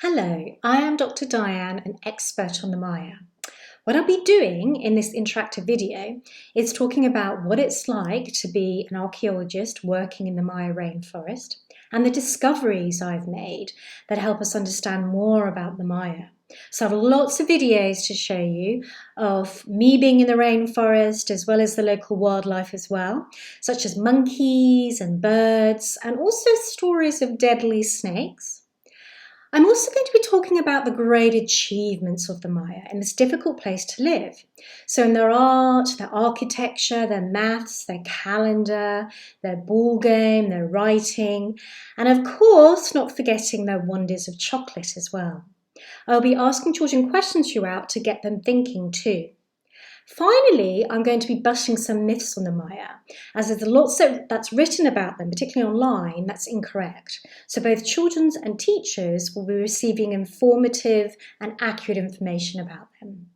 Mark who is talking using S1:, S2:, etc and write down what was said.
S1: Hello, I am Dr. Diane, an expert on the Maya. What I'll be doing in this interactive video is talking about what it's like to be an archaeologist working in the Maya rainforest and the discoveries I've made that help us understand more about the Maya. So I have lots of videos to show you of me being in the rainforest as well as the local wildlife as well, such as monkeys and birds, and also stories of deadly snakes. I'm also going to be talking about the great achievements of the Maya in this difficult place to live. So in their art, their architecture, their maths, their calendar, their ball game, their writing, and of course, not forgetting their wonders of chocolate as well. I'll be asking children questions throughout to get them thinking too. Finally, I'm going to be busting some myths on the Maya, as there's lots that's written about them, particularly online, that's incorrect. So both children and teachers will be receiving informative and accurate information about them.